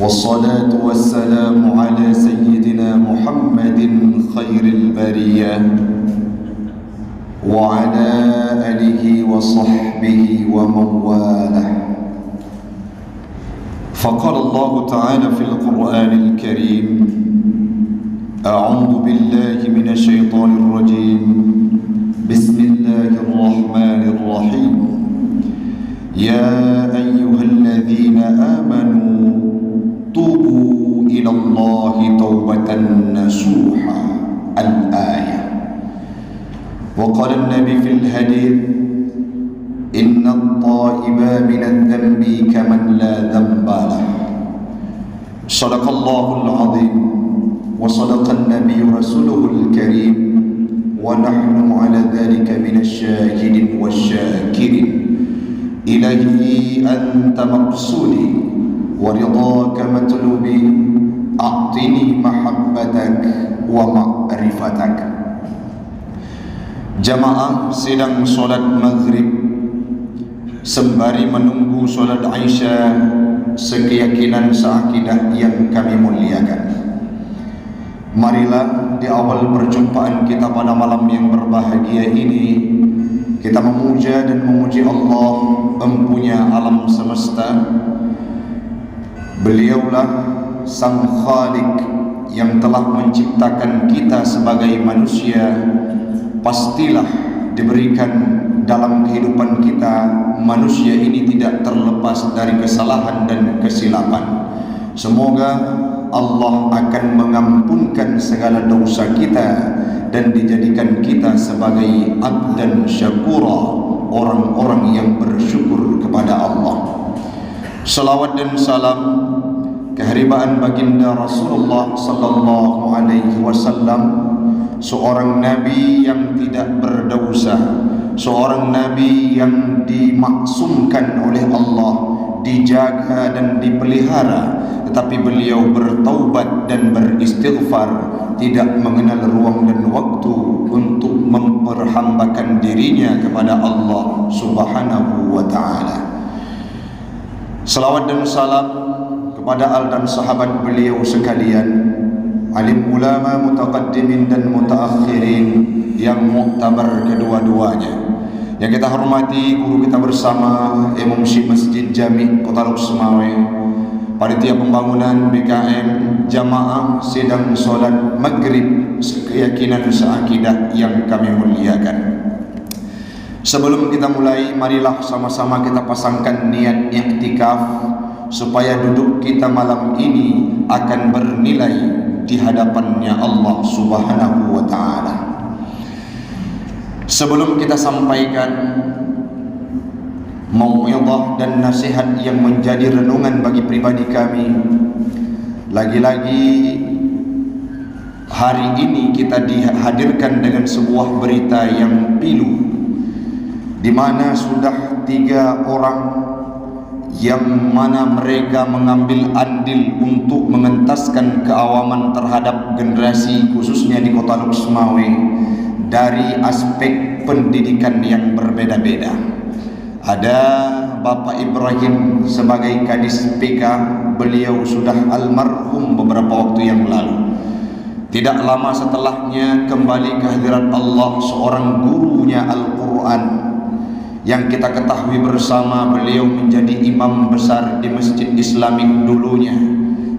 والصلاة والسلام على سيدنا محمد خير البرية وعلى آله وصحبه ومن والاه. فقال الله تعالى في القرآن الكريم: أعوذ بالله من الشيطان الرجيم، بسم الله الرحمن الرحيم. يا أيها الذين آمنوا توبوا إلى الله توبة نصوحا. الآية. وقال النبي في الحديث: إن الطائب من الذنب كمن لا ذنب له. صدق الله العظيم وصدق النبي رسوله الكريم، ونحن على ذلك من الشاهدين والشاكرين. إلهي أنت مقصودي ورضاك مطلوبي، أعطني محبتك ومعرفتك. Jamaah sedang solat maghrib sembari menunggu solat Aisyah, sekeyakinan seakidah yang kami muliakan. Marilah di awal perjumpaan kita pada malam yang berbahagia ini, kita memuja dan memuji Allah, empunya alam semesta. Beliaulah Sang Khalik yang telah menciptakan kita sebagai manusia. Pastilah diberikan dalam kehidupan kita, manusia ini tidak terlepas dari kesalahan dan kesilapan. Semoga Allah akan mengampunkan segala dosa kita dan dijadikan kita sebagai abdan syakura, orang-orang yang bersyukur kepada Allah. Salawat dan salam keharibaan baginda Rasulullah sallallahu alaihi wasallam, seorang nabi yang tidak berdosa, seorang nabi yang dimaksumkan oleh Allah, dijaga dan dipelihara, tetapi beliau bertaubat dan beristighfar, tidak mengenal ruang dan waktu untuk memperhambakan dirinya kepada Allah Subhanahu wa ta'ala. Salawat dan salam kepada al dan sahabat beliau sekalian, alim ulama mutaqaddimin dan mutaakhirin yang muktabar kedua-duanya. Yang kita hormati guru kita bersama, Imam Syekh Masjid Jami' Kota Lok Sumawe, panitia pembangunan BKM, jamaah sedang solat maghrib sekeyakinan seakidah yang kami muliakan. Sebelum kita mulai, marilah sama-sama kita pasangkan niat iktikaf, supaya duduk kita malam ini akan bernilai di hadapannya Allah Subhanahu wa ta'ala. Sebelum kita sampaikan mau'izah dan nasihat yang menjadi renungan bagi pribadi kami, lagi-lagi hari ini kita dihadirkan dengan sebuah berita yang pilu, di mana sudah 3 orang yang mana mereka mengambil andil untuk mengentaskan keawaman terhadap generasi khususnya di Kota Lok Sumawe dari aspek pendidikan yang berbeda-beda. Ada Bapak Ibrahim sebagai Kadis PK, beliau sudah almarhum beberapa waktu yang lalu. Tidak lama setelahnya kembali ke hadirat Allah seorang gurunya Al-Quran, yang kita ketahui bersama beliau menjadi imam besar di Masjid Islamik dulunya,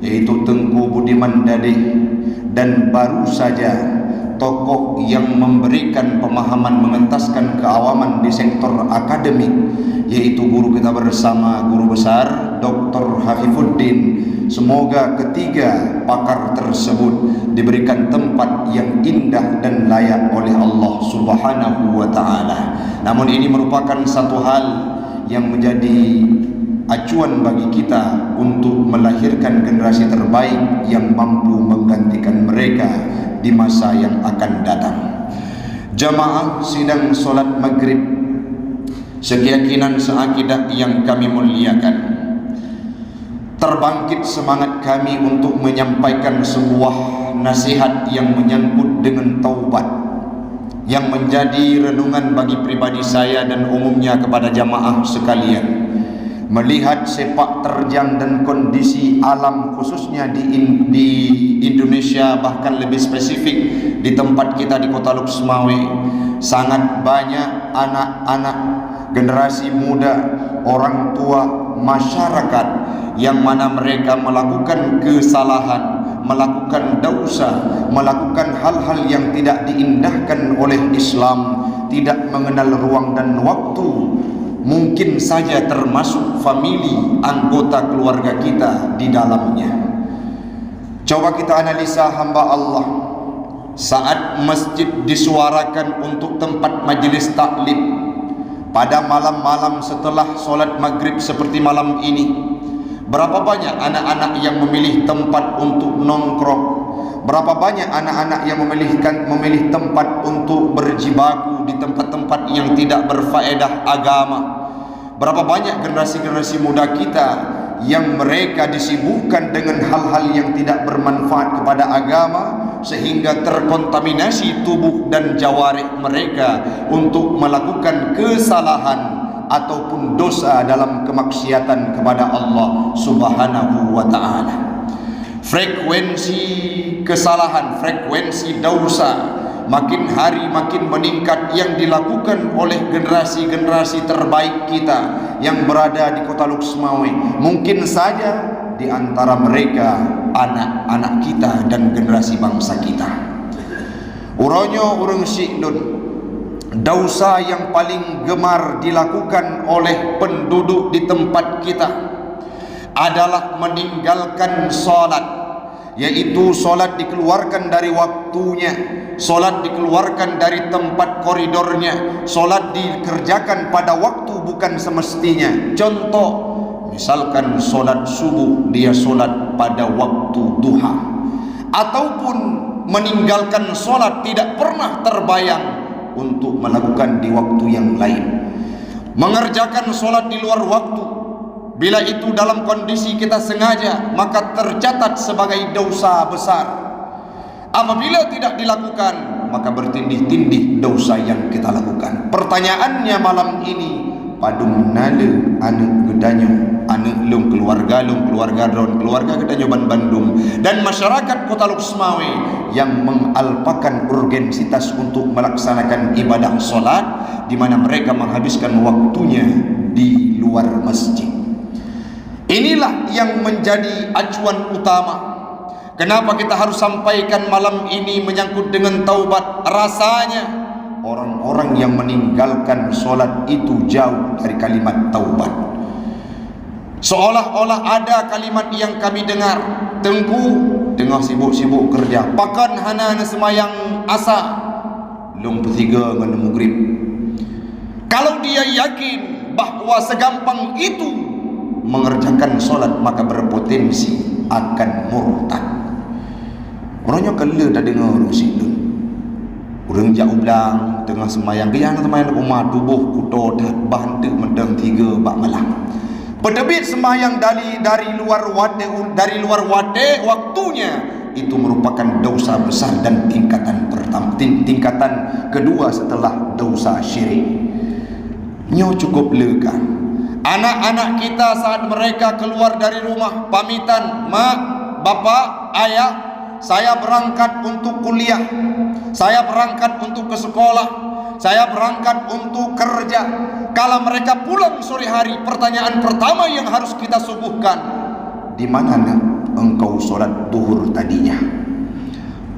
yaitu Tengku Budiman Dadeh, dan baru saja tokoh yang memberikan pemahaman mengentaskan keawaman di sektor akademik, yaitu guru kita bersama, Guru Besar Dr. Hafifuddin. Semoga ketiga pakar tersebut diberikan tempat yang indah dan layak oleh Allah Subhanahu wa ta'ala. Namun ini merupakan satu hal yang menjadi acuan bagi kita untuk melahirkan generasi terbaik yang mampu menggantikan mereka di masa yang akan datang. Jamaah sidang solat maghrib sekeyakinan seakidah yang kami muliakan, terbangkit semangat kami untuk menyampaikan sebuah nasihat yang menyangkut dengan taubat, yang menjadi renungan bagi pribadi saya dan umumnya kepada jamaah sekalian. melihat sepak terjang dan kondisi alam khususnya di Indonesia, bahkan lebih spesifik di tempat kita di Kota Luk Semawe, sangat banyak anak-anak, generasi muda, orang tua, masyarakat yang mana mereka melakukan kesalahan, melakukan dosa, melakukan hal-hal yang tidak diindahkan oleh Islam, tidak mengenal ruang dan waktu. Mungkin saja termasuk famili, anggota keluarga kita di dalamnya. Coba kita analisa hamba Allah saat masjid disuarakan untuk tempat majlis taklim pada malam-malam setelah solat maghrib seperti malam ini. Berapa banyak anak-anak yang memilih tempat untuk nongkrong? Berapa banyak anak-anak yang memilih tempat untuk berjibaku di tempat-tempat yang tidak berfaedah agama? Berapa banyak generasi-generasi muda kita yang mereka disibukkan dengan hal-hal yang tidak bermanfaat kepada agama, sehingga terkontaminasi tubuh dan jawarih mereka untuk melakukan kesalahan ataupun dosa dalam kemaksiatan kepada Allah Subhanahu wa ta'ala. Frekuensi kesalahan, frekuensi dosa makin hari makin meningkat yang dilakukan oleh generasi-generasi terbaik kita yang berada di Kota Luk Semawe. Mungkin saja di antara mereka anak-anak kita dan generasi bangsa kita. Uronyo urang Sikdun, dosa yang paling gemar dilakukan oleh penduduk di tempat kita adalah meninggalkan solat, yaitu solat dikeluarkan dari waktunya, solat dikeluarkan dari tempat koridornya, solat dikerjakan pada waktu bukan semestinya. Contoh, misalkan solat subuh dia solat pada waktu duha, ataupun meninggalkan solat tidak pernah terbayang untuk melakukan di waktu yang lain. Mengerjakan solat di luar waktu, bila itu dalam kondisi kita sengaja, maka tercatat sebagai dosa besar. Apabila tidak dilakukan, maka bertindih-tindih dosa yang kita lakukan. Pertanyaannya malam ini, padung nale anu gedanyo, anu lung keluarga dron, keluarga gedanyo Bandung dan masyarakat Kota Luk Semawe yang mengalpakan urgensitas untuk melaksanakan ibadah solat, di mana mereka menghabiskan waktunya di luar masjid. Inilah yang menjadi acuan utama. Kenapa kita harus sampaikan malam ini menyangkut dengan taubat? Rasanya orang-orang yang meninggalkan solat itu jauh dari kalimat taubat. Seolah-olah ada kalimat yang kami dengar, Tengku tengah sibuk-sibuk kerja, pakan hana semayang asa lung petiga ngan maghrib. Kalau dia yakin bahwa segampang itu mengerjakan solat, maka berpotensi akan murtad. Orangnya kala dah dengar orang situ, orang jauh bilang tengah semayang gayana semayang rumah tubuh kuto dah bantu mendeng 3 bak malam. Pedebit semayang dari luar wade waktunya, itu merupakan dosa besar dan tingkatan pertama, tingkatan kedua setelah dosa syirik. Nyo cukup lega. Anak-anak kita saat mereka keluar dari rumah pamitan, mak, bapak, ayah, saya berangkat untuk kuliah, saya berangkat untuk ke sekolah, saya berangkat untuk kerja. Kalau mereka pulang sore hari, pertanyaan pertama yang harus kita suguhkan, di mana engkau solat duhur tadinya?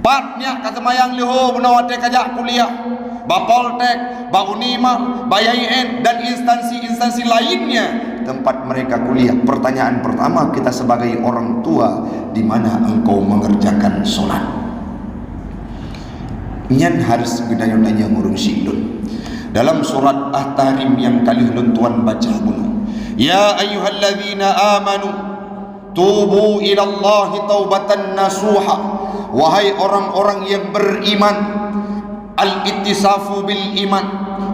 Patnya kata mayang liho benawate kajak kuliah, Bapoltek, Baunima, Bayain dan instansi-instansi lainnya tempat mereka kuliah. Pertanyaan pertama kita sebagai orang tua, di mana engkau mengerjakan solat? Nyan harus gedanya-gedanya ngurung Sikdun. Dalam surat At-Tahrim yang kali Tuan baca bunuh, ya ayyuhalladzina amanu tubu ilallahi taubatan nasuha. Wahai orang-orang yang beriman, al-ittisafu bil iman,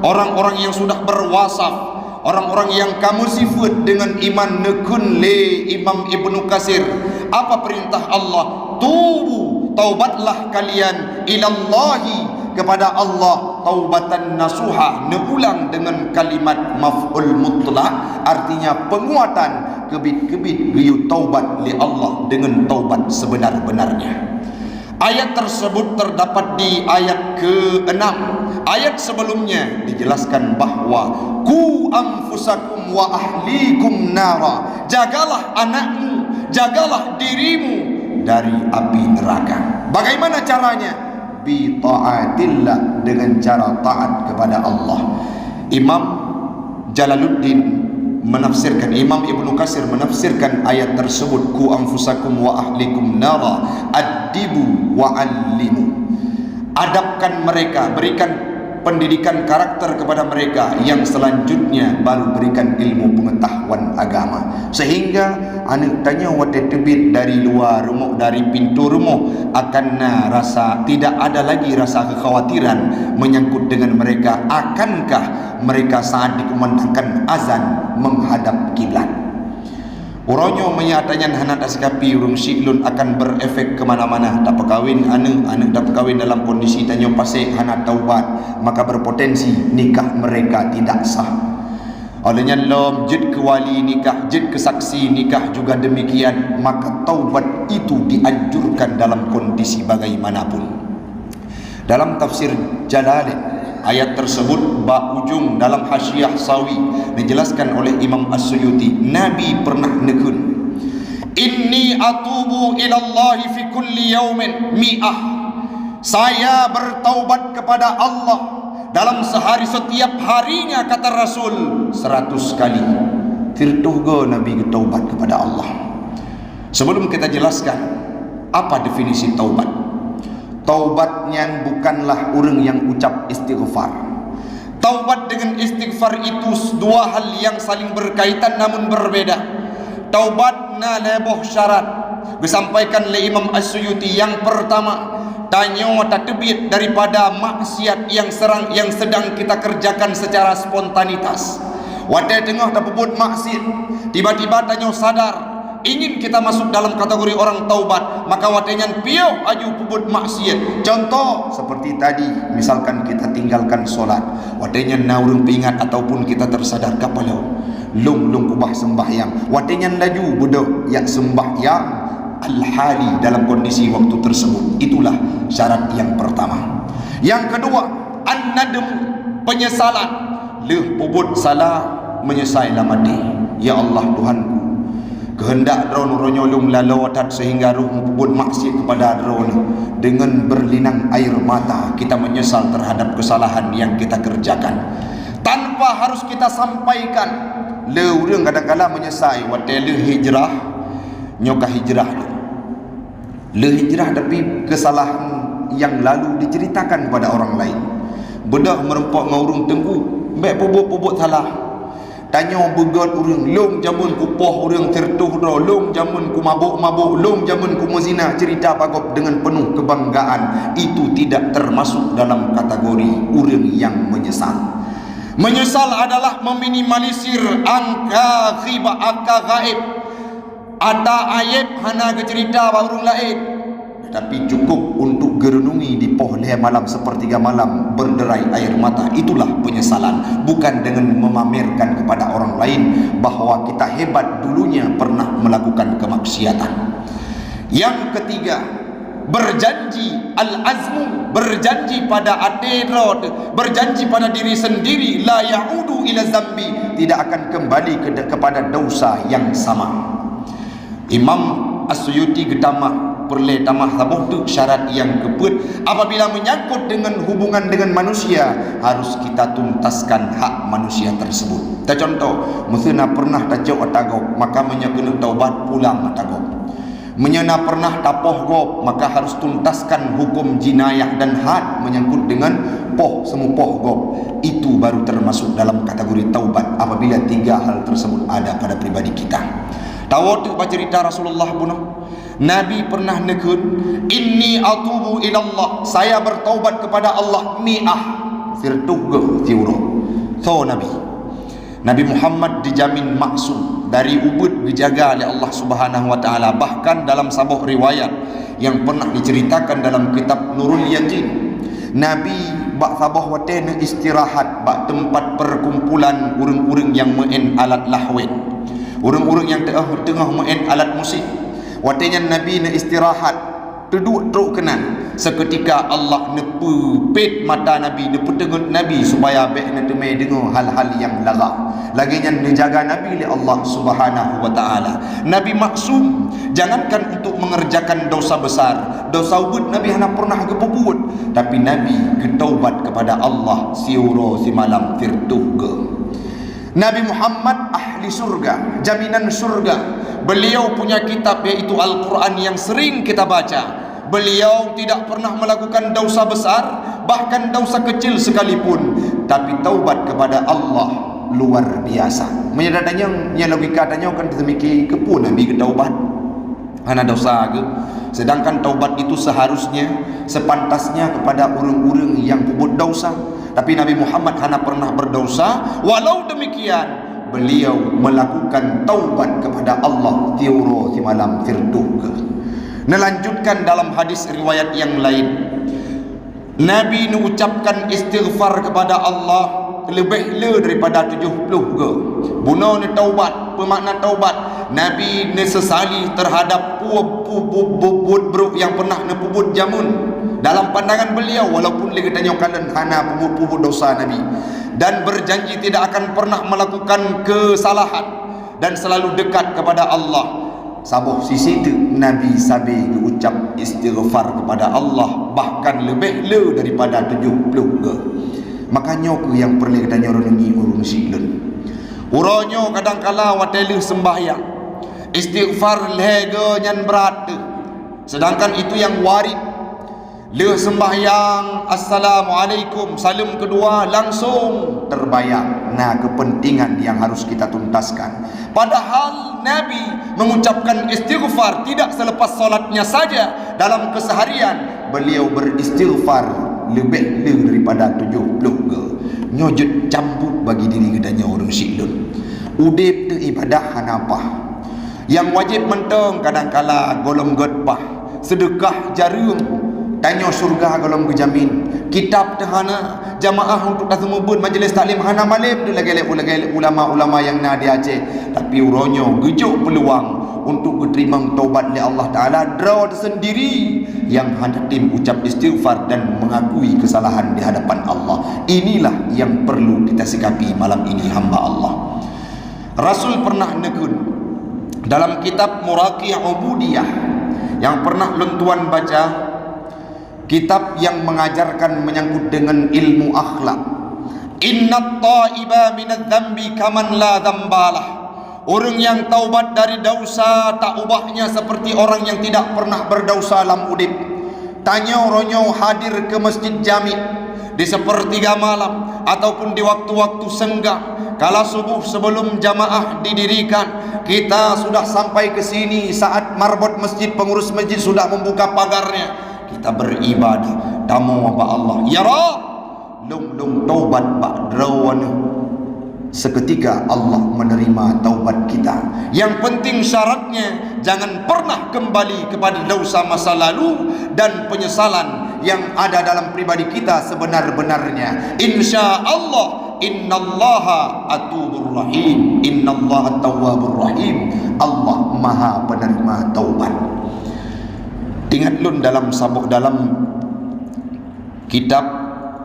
orang-orang yang sudah berwasaf, orang-orang yang kamu sifat dengan iman. Nekun le Imam Ibnu Katsir, apa perintah Allah? Tubu, taubatlah kalian ilallahi, kepada Allah, taubatan nasuha, neulang dengan kalimat maf'ul mutlak, artinya penguatan kebit-kebit riu taubat li Allah dengan taubat sebenar-benarnya. Ayat tersebut terdapat di ayat ke-6. Ayat sebelumnya dijelaskan bahawa ku anfusakum wa ahlikum nara, jagalah anakmu, jagalah dirimu dari api neraka. Bagaimana caranya? Bi ta'atillah, dengan cara taat kepada Allah. Imam Jalaluddin menafsirkan, Imam Ibnu Katsir menafsirkan ayat tersebut, ku anfusakum wa ahlikum nara, addibu wa allimu. Adabkan mereka, berikan pendidikan karakter kepada mereka, yang selanjutnya baru berikan ilmu pengetahuan agama. Sehingga anak tanya waktu tebit dari luar rumah, dari pintu rumah, akan rasa tidak ada lagi rasa kekhawatiran menyangkut dengan mereka. Akankah mereka saat dikumandangkan azan menghadap kiblat? Uronyo menyatakan hendak asikapi urung siklun akan berefek kemana-mana. Tak perkahwin anak tak perkahwin dalam kondisi tanya pasik hendak taubat, maka berpotensi nikah mereka tidak sah. Olehnya lom jid ke wali nikah, jid ke saksi nikah juga demikian, maka taubat itu dianjurkan dalam kondisi bagaimanapun. Dalam tafsir Jalalain, ayat tersebut ujung dalam Hasyiah Sawi dijelaskan oleh Imam As-Suyuti, Nabi pernah nekun, inni atubu ilallahi fi kulli yaumin mi'ah, saya bertaubat kepada Allah dalam sehari, setiap harinya, kata Rasul, 100 kali. Tirtuh go Nabi bertaubat kepada Allah. Sebelum kita jelaskan apa definisi taubat, taubatnya bukanlah orang yang ucap istighfar. Taubat dengan istighfar itu dua hal yang saling berkaitan namun berbeda. Taubat na leboh syarat disampaikan oleh Imam As-Suyuti. Yang pertama, tanya tak tebit daripada maksiat yang sedang kita kerjakan secara spontanitas. Wadah tengah tak pebut maksiat, tiba-tiba tanya sadar ingin kita masuk dalam kategori orang taubat, maka watengan piau aju pebut maksiat. Contoh seperti tadi, misalkan kita tinggalkan solat, watengan naurung pingat ataupun kita tersadar kapalau lung kubah sembahyang, watengan laju bodoh yang sembahyang al-hali dalam kondisi waktu tersebut. Itulah syarat yang pertama. Yang kedua, an-nadm, penyesalan. Leh pebut salah menyesai lamati, ya Allah Tuhanku, kehendak drone ronyolung lalawatat sehingga ruh pun maksiat kepada drone. Dengan berlinang air mata kita menyesal terhadap kesalahan yang kita kerjakan tanpa harus kita sampaikan. Le urang kadang-kadang menyesal waktu le hijrah, nyoka hijrah le hijrah, tapi kesalahan yang lalu diceritakan kepada orang lain. Bedah merempak ngaurung tengku mbak pobok salah, tanya begat urang, long jamun ku poh urang tertuh ro, long jamun ku mabuk-mabuk, long jamun ku mezina, cerita pagop dengan penuh kebanggaan. Itu tidak termasuk dalam kategori urang yang menyesal. Menyesal adalah meminimalisir angka ghibah, angka gaib. Ada ayat hana ke cerita urang lain, tapi cukup untuk gerenungi di pohon malam sepertiga malam berderai air mata. Itulah penyesalan, bukan dengan memamerkan kepada orang lain bahawa kita hebat dulunya pernah melakukan kemaksiatan. Yang ketiga, berjanji al-azmu, berjanji pada atirad, berjanji pada diri sendiri, la ya'udu ila zambi, tidak akan kembali kepada dosa yang sama. Imam As-Suyuti gedamah perle tamah tabuh tu syarat yang keput. Apabila menyangkut dengan hubungan dengan manusia, harus kita tuntaskan hak manusia tersebut. Ta contoh, musina pernah tajau atagop, maka menyakuna taubat pulang atagop. Menyana pernah tapoh gop, maka harus tuntaskan hukum jinayah dan had menyangkut dengan poh semu poh gop. Itu baru termasuk dalam kategori taubat apabila tiga hal tersebut ada pada pribadi kita. Tahu tu baca cerita Rasulullah pun, Nabi pernah nekun, inni atubu ilallah, saya bertaubat kepada Allah mi'ah firtuh tiuro. So Nabi Muhammad dijamin maksum dari ubud, dijaga oleh Allah Subhanahu wa taala. Bahkan dalam sebuah riwayat yang pernah diceritakan dalam kitab Nurul Yaqin, Nabi bak sabah watena istirahat bak tempat perkumpulan urang-urang yang main alat lahwin, urang-urang yang tengah main alat musik. Watenya Nabi na istirahat, duduk teruk kenan. Seketika Allah nepepet mata Nabi, nepetengut Nabi supaya bek na temai dengar hal-hal yang lara. Laginya menjaga Nabi oleh Allah Subhanahu wa taala. Nabi maksum, jangankan untuk mengerjakan dosa besar, dosa ubud Nabi hana pernah kebuat, tapi Nabi ketaubat kepada Allah siuro si malam firtuh ke. Nabi Muhammad ahli surga, jaminan surga. Beliau punya kitab yaitu Al-Quran yang sering kita baca. Beliau tidak pernah melakukan dosa besar, bahkan dosa kecil sekalipun, tapi taubat kepada Allah luar biasa. Menyadarnya yang logika tanya kan kita mikir kepun Nabi ke taubat hana dosa ke. Sedangkan taubat itu seharusnya sepantasnya kepada orang-orang yang puput dosa. Tapi Nabi Muhammad hana pernah berdosa. Walau demikian beliau melakukan taubat kepada Allah tiuro si malam firduh ke. Melanjutkan dalam hadis riwayat yang lain, Nabi mengucapkan istighfar kepada Allah lebih daripada 70 ke. Buno ni taubat, bermakna taubat. Nabi ni sesali terhadap pubut buruk yang pernah nepubut jamun. Dalam pandangan beliau, walaupun dia tanya kalian hana pubut dosa Nabi, dan berjanji tidak akan pernah melakukan kesalahan dan selalu dekat kepada Allah. Sabuh sisi itu Nabi sabi ucap istighfar kepada Allah bahkan lebih daripada 70 ke. Makanya aku yang perlu tanya orang ni urung silun. Uronyo kadang-kala watelu sembahyang istighfar lega nyan berat. Sedangkan itu yang warid. Le sembahyang assalamualaikum, salam kedua langsung terbayang. Nah, kepentingan yang harus kita tuntaskan. Padahal Nabi mengucapkan istighfar tidak selepas solatnya saja. Dalam keseharian beliau beristighfar lebih daripada 70 ke. Nyojut cambuk bagi diri kedanya orang silun. Udip tu ibadah hanapah. Yang wajib menteng kadang-kala golong getpah, sedekah jarum, tanya surga golong berjamin, kitab tahana, jamaah untuk tasmubun, majlis taklim hana malim tu lagi ulama-ulama yang nak di Aceh. Tapi uronyo gejuk peluang untuk diterima taubat oleh Allah Ta'ala, draw sendiri yang hadatim ucap istighfar dan mengakui kesalahan di hadapan Allah. Inilah yang perlu kita sikapi malam ini hamba Allah. Rasul pernah nekun dalam kitab Muraqiyah Ubudiyah yang pernah luntuan baca, kitab yang mengajarkan menyangkut dengan ilmu akhlak. Innat ta'iba minadz dzambi kaman la dzambalah. Orang yang taubat dari dosa tak ubahnya seperti orang yang tidak pernah berdosa dalam udip. Tanya ronyo hadir ke masjid jami di sepertiga malam ataupun di waktu-waktu senggang. Kala subuh sebelum jamaah didirikan, kita sudah sampai ke sini saat marbot masjid, pengurus masjid sudah membuka pagarnya. Kita beribadah tamu apa Allah, ya Rab, lung taubat bak drawana. Seketika Allah menerima taubat kita. Yang penting syaratnya jangan pernah kembali kepada dosa masa lalu dan penyesalan yang ada dalam pribadi kita sebenar-benarnya. InsyaAllah innallaha atubur rahim, innallaha tawwabur rahim. Allah maha penerima taubat. Ingat lun dalam kitab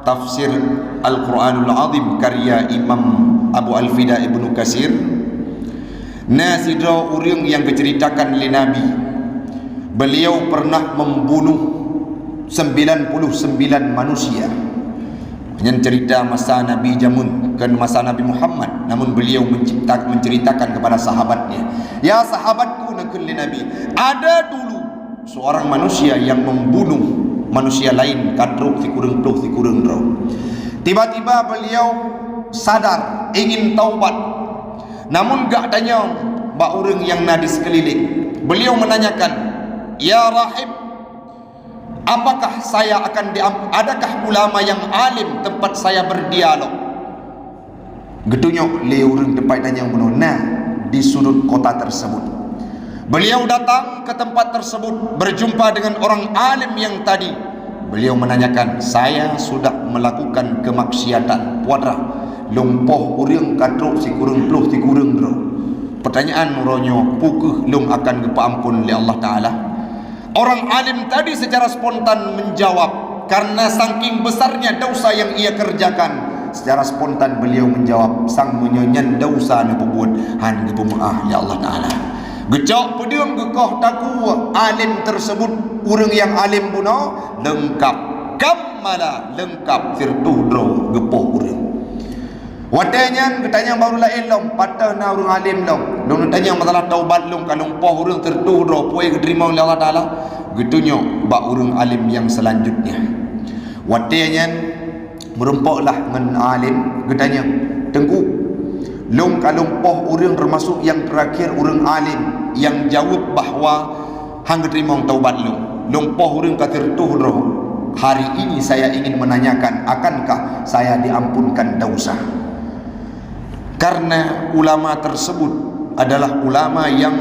tafsir Al-Quranul Azim karya Imam Abu Al-Fida Ibnu Katsir, nasidra orang yang diceritakan oleh Nabi, beliau pernah membunuh 99 manusia. Yang cerita masa Nabi Jamun kan masa Nabi Muhammad, namun beliau menceritakan kepada sahabatnya, ya sahabatku nakul Nabi, ada dulu seorang manusia yang membunuh manusia lain kadruk si kurang roh. Tiba-tiba beliau sadar ingin taubat, namun gak tanya mbak orang yang nadi sekeliling. Beliau menanyakan, ya rahib, apakah saya akan adakah ulama yang alim tempat saya berdialog? Getunyok le orang tempat tanya menona di sudut kota tersebut. Beliau datang ke tempat tersebut, berjumpa dengan orang alim yang tadi beliau menanyakan, saya sudah melakukan kemaksiatan puatra lumpoh urang katruk si kurang peluh si kurang dro. Pertanyaan ronyo pukuh lung akan kepaampun oleh Allah Ta'ala. Orang alim tadi secara spontan menjawab, karena saking besarnya dosa yang ia kerjakan, secara spontan beliau menjawab, sang menyonyan dosa ni pebut han pemaah ya Allah Ta'ala. Gecok pedium gekoh taku alim tersebut, urang yang alim buno lengkap kamala lengkap firtuh dro gepoh urang. Wadanya ketanya barulah elong patah na urang alim long. Long tanya masalah taubat long kalong poh urang tertuh dro puai diterima oleh Allah Taala. Getunyo bak urang alim yang selanjutnya. Wadanya merumpoklah ngan alim ketanya tengku long kalong poh urang termasuk yang terakhir urang alim yang jawab bahawa hang diterima taubat long. Long poh urang katertuh dro. Hari ini saya ingin menanyakan, akankah saya diampunkan dosa? Karena ulama tersebut adalah ulama yang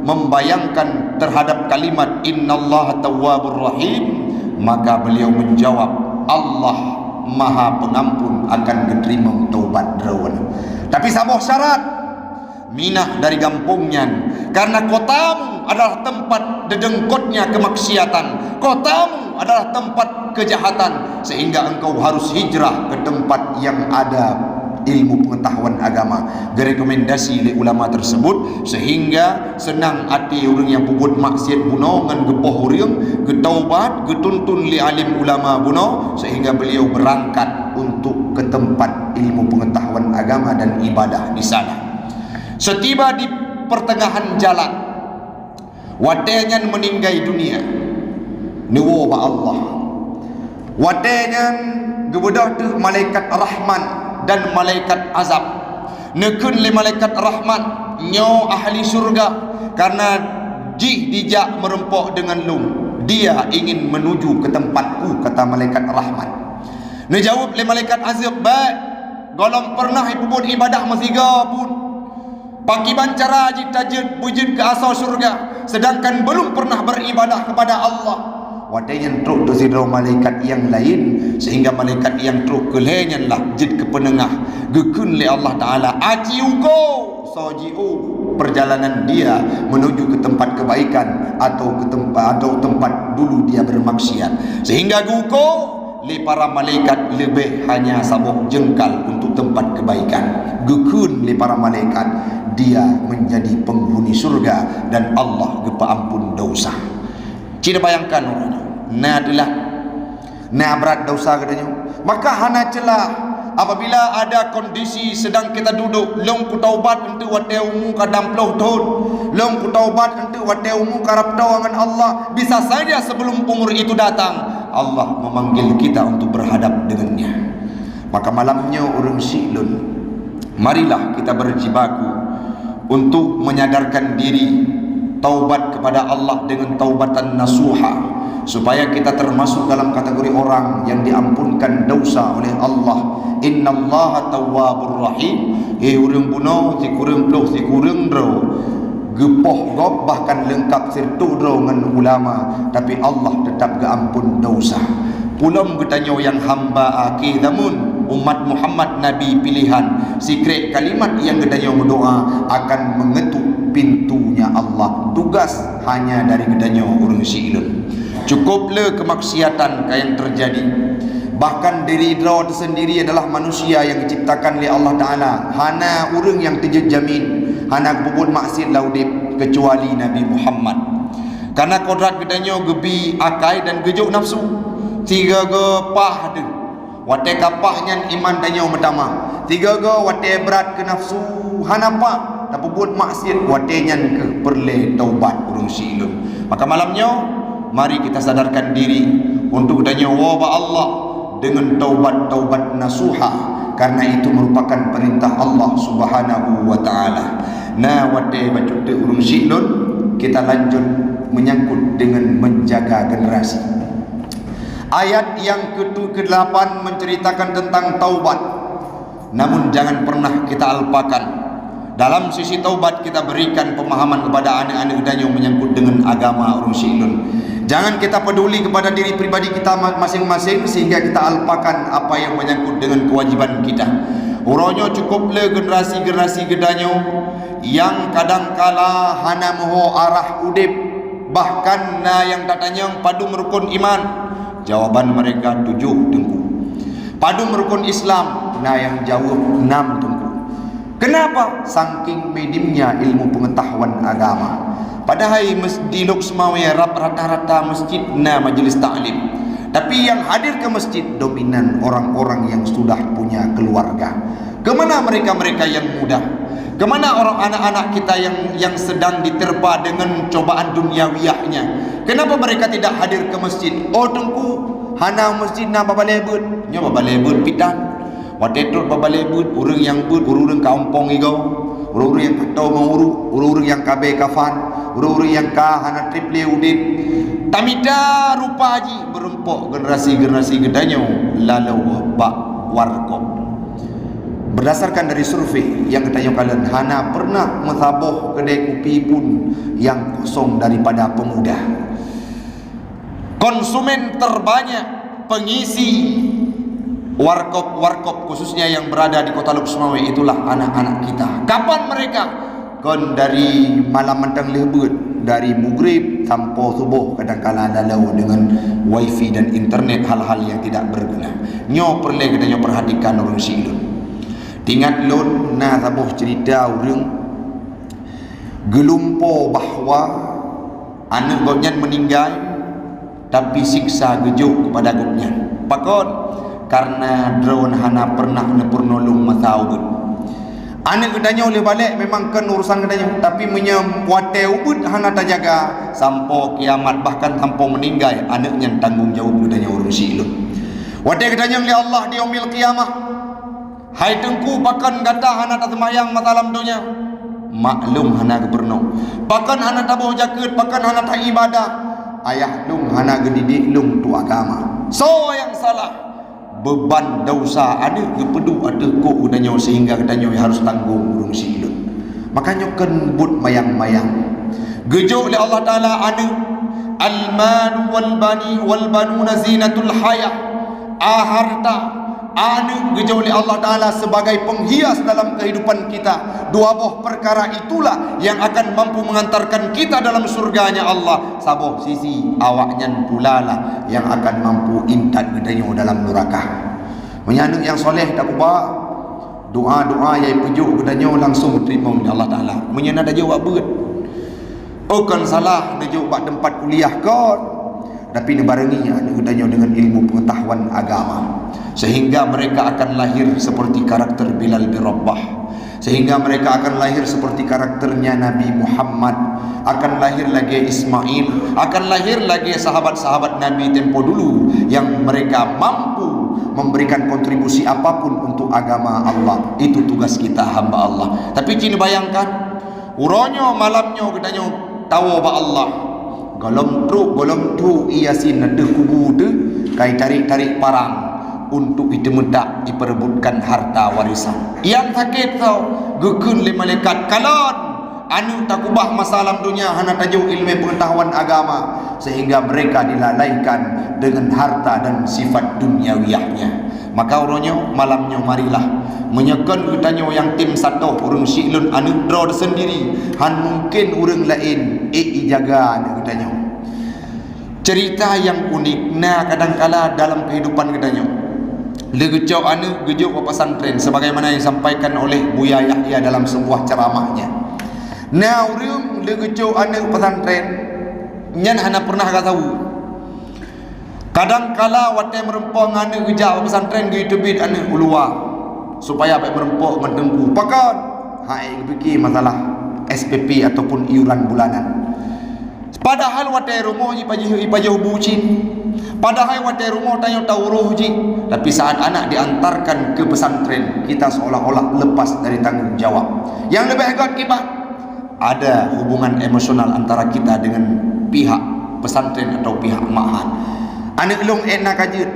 membayangkan terhadap kalimat innallaha tawwabur rahim, maka beliau menjawab, Allah maha pengampun akan diterima taubat drawan. Tapi saboh syarat minah dari gampungnya, karena kotamu adalah tempat dedengkotnya kemaksiatan, kotamu adalah tempat kejahatan, sehingga engkau harus hijrah ke tempat yang ada ilmu pengetahuan agama. Direkomendasi oleh ulama tersebut, sehingga senang hati orang yang puput maksiat buno ngan gepoh urang getaubat getuntun li alim ulama buno, sehingga beliau berangkat untuk ke tempat ilmu pengetahuan agama dan ibadah di sana. Setiba di pertengahan jalan, wadanya meninggai dunia niwo ba Allah, wadanya gebedah tu malaikat rahman dan malaikat azab. Nekun le malaikat rahmat nyo ahli syurga, karena jih dijak merempok dengan lum, dia ingin menuju ke tempatku, kata malaikat rahmat. Nejawab le malaikat azab, baik golong pernah ipubun ibadah masiga pun pakiban cara ajit tajud wujud ke asal syurga, sedangkan belum pernah beribadah kepada Allah. Wadanya truk tu sidro malaikat yang lain, sehingga malaikat yang truk kelenyan lah jid ke penengah gekun le Allah Ta'ala aciuko sojiu perjalanan dia menuju ke tempat kebaikan atau ke tempat dulu dia bermaksiat, sehingga guko le para malaikat lebih hanya sabuk jengkal untuk tempat kebaikan. Gekun le para malaikat dia menjadi penghuni surga dan Allah gepa ampun dosa. Cina bayangkan orangnya, nah adalah nah berat dosa katanya. Maka hana celah apabila ada kondisi sedang kita duduk, long ku taubat untuk wateumu kadam puluh tahun, long ku taubat untuk wateumu karap tawangan Allah, bisa saja sebelum umur itu datang Allah memanggil kita untuk berhadap dengannya. Maka malamnya orang silun, marilah kita berjibaku untuk menyadarkan diri, taubat kepada Allah dengan taubatan nasuha, supaya kita termasuk dalam kategori orang yang diampunkan dosa oleh Allah. Innallaha tawwabur rahim. Urang buno si kurang peluh si kurang dro gepoh gob bahkan lengkap sirtu dro ngan ulama, tapi Allah tetap geampun dosa. Pulam getanyo yang hamba aki namun umat Muhammad Nabi pilihan, secret kalimat yang getanyo berdoa akan mengetuk pintunya Allah. Tugas hanya dari gedanyo urang silun. Cukuplah kemaksiatan yang terjadi. Bahkan diri drawat sendiri adalah manusia yang diciptakan oleh Allah Ta'ala. Hana urang yang tejud jamin, hana bubut maksiat laudip kecuali Nabi Muhammad. Karena kodrat gedanyo gebi akai dan gejuk nafsu. Tiga gepah tu wate kapahnya iman danyo metama. Tiga ge wate berat ke nafsu hanapa tak buat maksiat wate nyan ke perle taubat urang silun. Maka malamnya mari kita sadarkan diri untuk danyo wa Allah dengan taubat nasuha, karena itu merupakan perintah Allah Subhanahu wa taala. Nah wate bacut urang silun, kita lanjut menyangkut dengan menjaga generasi. Ayat yang ke-8 menceritakan tentang taubat. Namun jangan pernah kita alpakan Dalam sisi taubat kita berikan pemahaman kepada anak-anak dan yang menyangkut dengan agama urung syilun. Jangan kita peduli kepada diri pribadi kita masing-masing sehingga kita alpakan apa yang menyangkut dengan kewajiban kita. Uronyo cukuplah generasi-generasi gedanyo yang kadangkala hana moho arah udip, bahkan yang tatanya padu merukun iman. Jawaban mereka 7 tengku. Padu merukun Islam, yang jawab 6 tengku. Kenapa? Saking minimnya ilmu pengetahuan agama. Padahal di Lok Semawe rata-rata masjid majlis taklim. Tapi yang hadir ke masjid dominan orang-orang yang sudah punya keluarga. Kemana mereka-mereka yang muda? Kemana orang anak-anak kita yang sedang diterpa dengan cobaan duniawiyahnya? Kenapa mereka tidak hadir ke masjid? Oh tengku, hana masjid na babalebut. Nya babalebut pitan. Watetot babalebut, orang yang orang kampung igau. Orang-orang yang tahu menguru, orang-orang yang kabe kafan, orang-orang yang hana triple udit. Tamida rupa haji berempuk generasi-generasi gedanyo lalu bak warkop. Berdasarkan dari survei yang katanya kalian hana pernah mentabuh kedai kopi pun yang kosong daripada pemuda. Konsumen terbanyak pengisi warkop khususnya yang berada di kota Lok Semawe itulah anak-anak kita. Kapan mereka? Kon dari malam mentang lebut, dari maghrib sampai subuh, kadang-kala lalu dengan wifi dan internet, hal-hal yang tidak berguna. Nyo perlu kita perhatikan orang silun. Tingat lon sabuh cerita orang gelumpo bahwa anak gopnya meninggal tapi siksa gejuk kepada gopnya. Pakon karena drone hana pernah nolong masaubut. Anak gedanya oleh balik memang kan urusan gedanya, tapi menyewate ubud hana tak jaga sampai kiamat, bahkan sampai meninggal anaknya tanggung jawab gedanya urung silun. Wate gedanya oleh Allah di yaumil kiamah. Hai tengku bahkan kata hana tak semayang matalam dunia. Maklum hana geberno. Bahkan hana tak bawa jaket, bahkan hana tak ibadah. Ayah lung hana gedidik lung tu agama. So yang salah. Beban dosa ada kepedu ada kok udahnya sehingga katanya harus tanggung urung silun. Makanya kenbut mayang-mayang gejo oleh Allah Taala ada al-mal wal banuna zinatul hayah, harta anu gejo oleh Allah Taala sebagai penghias dalam kehidupan kita. Dua buah perkara itulah yang akan mampu mengantarkan kita dalam surganya Allah. Saboh sisi awaknya pula lah yang akan mampu intat gedanya dalam neraka. Menyandung yang soleh tak ubah doa-doa yang pujuk gedanya langsung terima oleh Allah Taala. Menyana dah jawab berat. Bukan salah dia jawab tempat kuliah kau, tapi nebarengi gedanya dengan ilmu pengetahuan agama, sehingga mereka akan lahir seperti karakter Bilal bin Rabah, sehingga mereka akan lahir seperti karakternya Nabi Muhammad, akan lahir lagi Ismail, akan lahir lagi sahabat-sahabat Nabi tempo dulu yang mereka mampu memberikan kontribusi apapun untuk agama Allah. Itu tugas kita hamba Allah. Tapi cini bayangkan uronyo malamnya gedanya tahu ba Allah golom tu iasin nadeh kubu tu kai tarik parang untuk itu mendak diperebutkan harta warisan. Yang sakit tau gekun le malaikat kalon anu takubah masalah dunia hana tajuk ilmu pengetahuan agama, sehingga mereka dilalaikan dengan harta dan sifat duniawiyahnya. Maka uronyo malamnya marilah menyekan utanyo yang tim satu urang silun anu draw sendiri han mungkin urang lain jaga anu utanyo. Cerita yang unik kadangkala dalam kehidupan utanyo legejau anu gejuk pesantren sebagaimana yang disampaikan oleh Buya Yahya dalam sebuah ceramahnya. Urang legejau anu pesantren nyan hana pernah tahu. Kadangkala wate merempong anu gejak pesantren gitu bid anu ulua supaya baik merempok mendengku. Pakan hai fikir masalah SPP ataupun iuran bulanan. Padahal wate rumah ipajah bucin. Padahal wate rumah tanya tauruh ji. Tapi saat anak diantarkan ke pesantren, kita seolah-olah lepas dari tanggung jawab. Yang lebih hebat kibat, ada hubungan emosional antara kita dengan pihak pesantren atau pihak ma'had. Anak long enak aja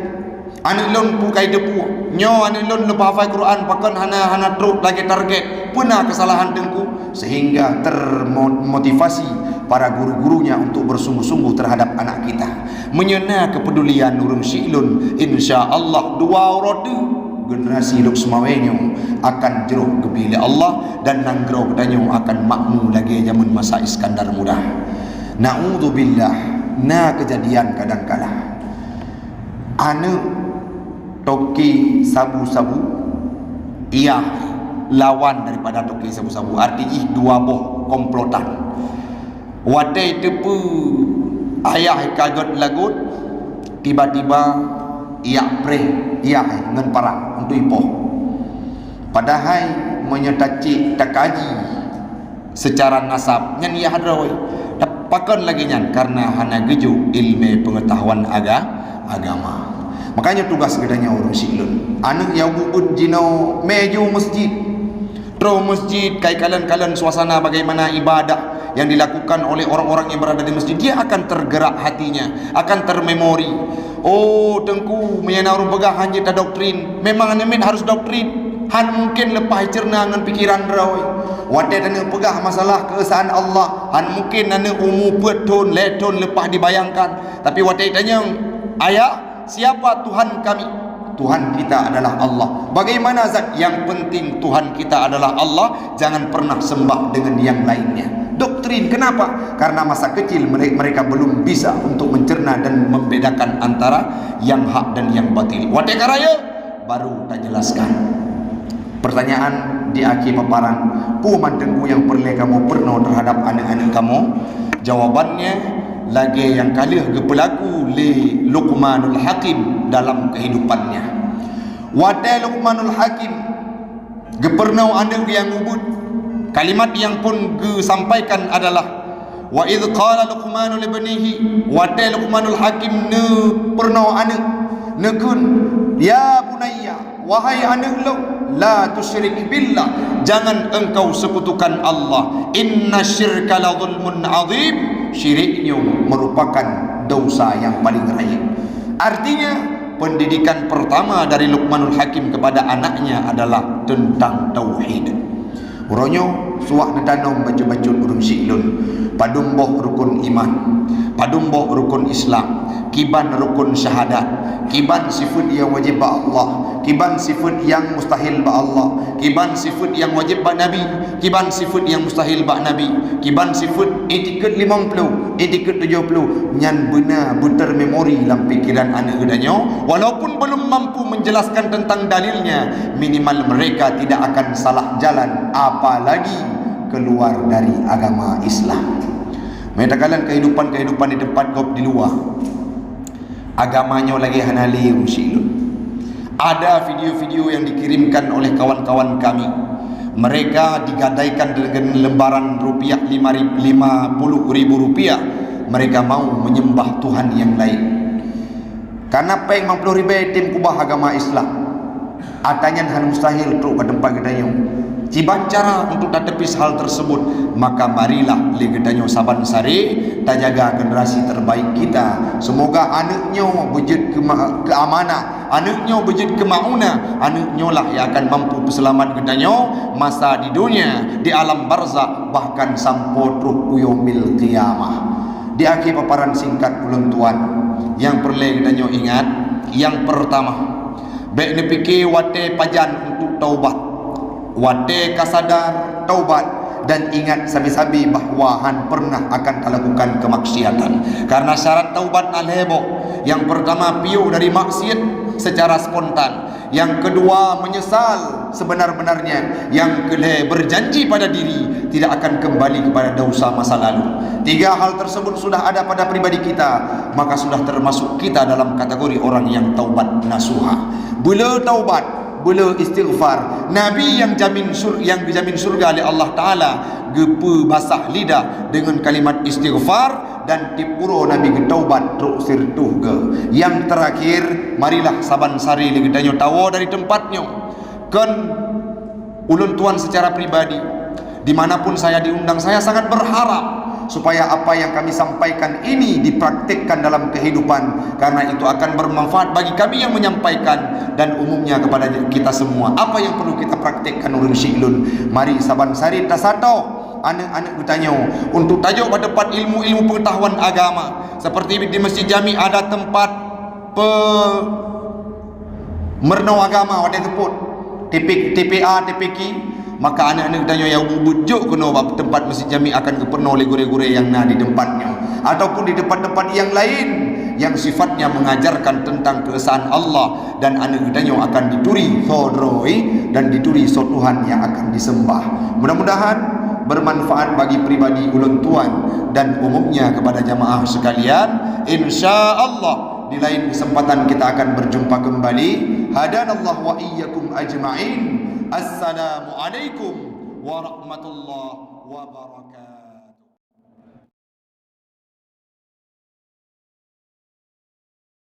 Anak lon pu kai depu nyo anak lon lepas hafal Quran pakan hana teruk lagi target pernah kesalahan tengku, sehingga termotivasi para guru-gurunya untuk bersungguh-sungguh terhadap anak kita. Menyena kepedulian urung silun, insya-Allah dua roda generasi hidup semawenyo akan jeruh kebila Allah dan nanggro kedanyo akan makmu lagi zaman masa Iskandar muda. Na'udzubillah, na kejadian kadang-kadang anu toki sabu-sabu ia lawan daripada toki sabu-sabu, artinya dua boh komplotan. Wadai tepu ayah kagot lagut, tiba-tiba ia dengan parang untuk ipoh. Padahal menyetaci takaji secara nasab nyan ia hadrawai dapakan lagi nyan karena hana geju ilmu pengetahuan agama. Makanya tugas gedanya orang silun anak yang bubut jino meju masjid tro masjid kai kalian suasana bagaimana ibadah yang dilakukan oleh orang-orang yang berada di masjid, dia akan tergerak hatinya, akan termemori. Oh tengku menyana orang pegah hanya ta doktrin, memang anemin harus doktrin han mungkin lepas cerna dengan pikiran rawai wadai tanya pegah masalah keesaan Allah han mungkin nana umu beton leton lepas dibayangkan, tapi wadai tanya ayah siapa Tuhan kami? Tuhan kita adalah Allah. Bagaimana zat? Yang penting Tuhan kita adalah Allah, jangan pernah sembah dengan yang lainnya. Doktrin, kenapa? Karena masa kecil mereka belum bisa untuk mencerna dan membedakan antara yang hak dan yang batil. Wadai karaya baru tak jelaskan. Pertanyaan di akhir paparan, pu mantengku yang perle kamu pernah terhadap anak-anak kamu? Jawabannya lagi yang kalih ke pelaku li Luqmanul Hakim dalam kehidupannya. Wadai Luqmanul Hakim gepernau anak yang ubud, kalimat yang pun sampaikan adalah wa idh qala Luqmanu libnihi, wadai Luqmanul Hakim ne pernau anak nekun ya bunayya, wahai anak lo, la tusyrik billah, jangan engkau sekutukan Allah, inna syirka la zulmun azim, syiriknya merupakan dosa yang paling raya. Artinya pendidikan pertama dari Luqmanul Hakim kepada anaknya adalah tentang tauhid. Uronyo suah netanong baca-baca urung silun, padumboh rukun iman, padumboh rukun Islam, kiban rukun syahadat, kiban sifat yang wajib ba Allah, kiban sifat yang mustahil ba Allah, kiban sifat yang wajib ba Nabi, kiban sifat yang mustahil ba Nabi, kiban sifat etiket 50, etiket 70, nyan benar buter memori dalam pikiran anak gedanyo, walaupun belum mampu menjelaskan tentang dalilnya, minimal mereka tidak akan salah jalan, apalagi keluar dari agama Islam. Metakalan kehidupan di tempat kau di luar, agamanya lagi hanali rusilun. Ada video-video yang dikirimkan oleh kawan-kawan kami, mereka digadaikan dengan lembaran rupiah 50.000 rupiah, mereka mau menyembah Tuhan yang lain. Karena peng 50.000 tim kubah agama Islam, atanya han mustahil tu ke tempat gedanya. Ciban cara untuk datepis hal tersebut, maka marilah legedanyo saban sari ta jaga generasi terbaik kita. Semoga anaknya bejid keamanah, anaknya bejid kemauna, anaknya lah yang akan mampu selamat gedanyo masa di dunia, di alam barzakh, bahkan sampai truh yaumil qiyamah. Di akhir paparan singkat ulun tuan, yang perlu gedanyo ingat, yang pertama, baik nepiki wate pajan untuk taubat, wate kasadar taubat, dan ingat sabi-sabi bahawa han pernah akan lakukan kemaksiatan. Karena syarat taubat alhebo, yang pertama piu dari maksiat secara spontan, yang kedua menyesal sebenar-benarnya, yang kedua berjanji pada diri tidak akan kembali kepada dosa masa lalu. Tiga hal tersebut sudah ada pada pribadi kita, maka sudah termasuk kita dalam kategori orang yang taubat nasuha. Bila taubat, bila istighfar, Nabi yang dijamin surga oleh Allah Ta'ala gepu basah lidah dengan kalimat istighfar, dan tipuro Nabi getaubat truk sirtuh ke. Yang terakhir, marilah saban sari legedanyo tawo dari tempatnya. Kan ulun tuan secara pribadi, dimanapun saya diundang, saya sangat berharap supaya apa yang kami sampaikan ini dipraktikkan dalam kehidupan, karena itu akan bermanfaat bagi kami yang menyampaikan dan umumnya kepada kita semua. Apa yang perlu kita praktikkan ulun syi'lun? Mari saban sari tasato anak-anak bertanya untuk tajuk pada tempat ilmu-ilmu pengetahuan agama, seperti di Masjid Jami ada tempat merno agama wadah teput TPA TPK, maka anak-anak bertanya yang bujuk kena tempat Masjid Jami akan kepenuh oleh gure-gure yang di tempatnya, ataupun di tempat-tempat yang lain yang sifatnya mengajarkan tentang keesaan Allah, dan anak bertanya akan dituri sodroi dan dituri so Tuhan yang akan disembah. Mudah-mudahan bermanfaat bagi pribadi ulun tuan dan umumnya kepada jamaah sekalian. InsyaAllah di lain kesempatan kita akan berjumpa kembali. Hadanallah wa iyyakum ajma'in. Assalamualaikum warahmatullahi wabarakatuh.